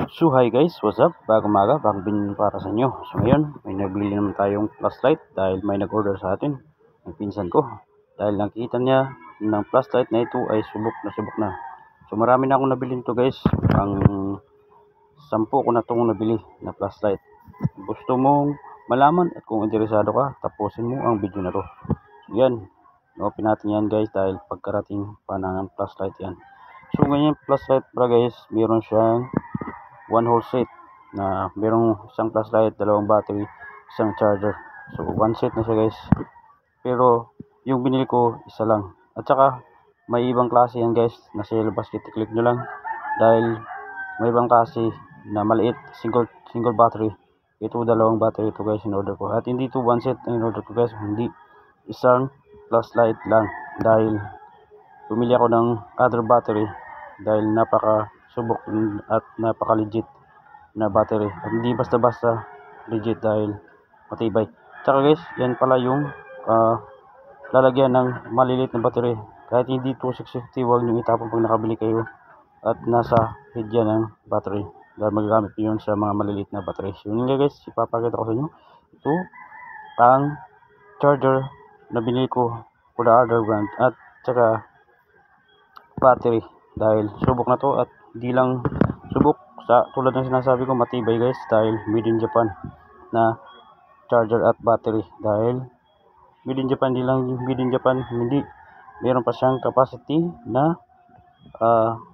So hi guys, what's up? Bagong umaga, bagong binili para sa inyo. So ngayon, may nabili naman tayong flashlight dahil may nag-order sa atin, ng pinsan ko. Dahil nakita niya ng flashlight na ito ay subok na. So marami na akong nabili nito guys. Ang 10 ko na itong nabili na flashlight. Gusto mong malaman at kung interesado ka, tapusin mo ang video na to. So yan, open natin yan guys dahil pagkarating pa ng flashlight yan. So ngayon flashlight para guys, meron siyang one whole set na merong isang flashlight, dalawang battery, isang charger. So one set na siya guys, pero yung binili ko isa lang. At saka may ibang klase yan guys, nasa yellow basket, i-click nyo lang dahil may ibang klase na maliit, single battery. Ito dalawang battery ito guys in order ko, at hindi ito one set in order ko guys, hindi, isang flashlight lang dahil bumili ako ng other battery dahil napaka subok at napaka legit na battery, at hindi basta-basta legit dahil matibay. Tsaka guys, yan pala yung lalagyan ng maliliit na battery. Kahit hindi 2650, huwag nyo itapon pag nakabili kayo at nasa head yan ng battery dahil magagamit nyo yun sa mga maliliit na battery. So yun nga guys, ipapakita ko sa inyo. Ito ang charger na binili ko for the other brand, at tsaka battery dahil subok na to, at hindi lang subok, sa tulad ng sinasabi ko, matibay guys dahil made in Japan na charger at battery. Dahil made in Japan, hindi lang made in Japan, hindi, meron pa siyang capacity na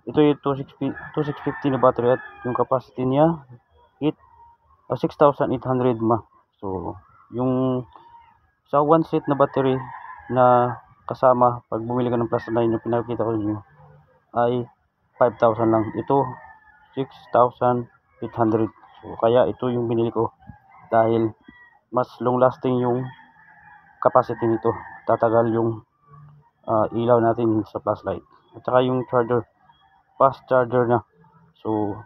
ito yung 2650 na battery, at yung capacity niya 6800 mAh. So yung sa one set na battery na kasama pag bumili ka ng plus 9, yung pinakita ko niyo ay 5,000 lang. Ito 6,800. So kaya ito yung binili ko dahil mas long lasting yung capacity nito. Tatagal yung ilaw natin sa flashlight. At saka yung charger, fast charger na. So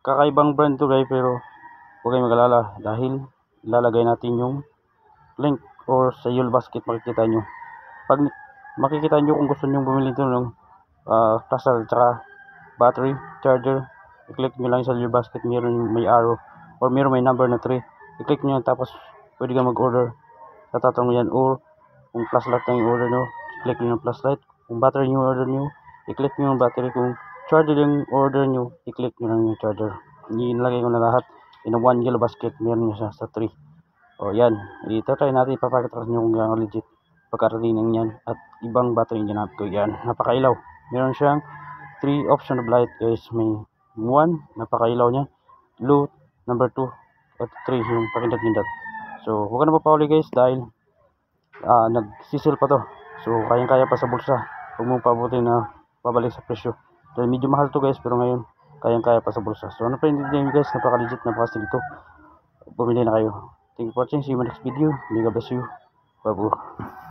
kakaibang brand to guys, pero huwag kayong mag-alala dahil ilalagay natin yung link or sa yellow basket, makikita nyo. Pag makikita nyo kung gusto nyo bumili ito ng flashlight tsaka battery, charger, i-click nyo lang sa yellow basket, meron may arrow or meron may number na 3, i-click nyo, tapos pwede ka mag-order sa tatanong yan. Or kung flashlight lang yung order nyo, i-click nyo yung flashlight. Kung battery yung order nyo, i-click nyo yung battery. Kung charger yung order nyo, i-click nyo lang yung charger. Nilagay ko na lahat in a one yellow basket, meron nyo siya sa 3. O yan, ito try natin, ipapakita ko nyo kung gano'n legit pagkarating yan, at ibang battery yung ginamit ko. Yan, napakailaw, meron siyang 3 option of light guys. May 1, napakailaw niya, low, number 2, at 3 yung pakindat-kindat. So huwag ka na papauli guys dahil nagsisil pa to, so kayang-kaya pa sa bulsa. Huwag mong pabuti na pabalik sa presyo dahil medyo mahal to guys, pero ngayon kayang-kaya pa sa bulsa. So ano pa hindi din guys, napaka-legit, napaka-stil ito. Bumili na kayo. Thank you for watching. See you in my next video. May God bless you. Bye-bye.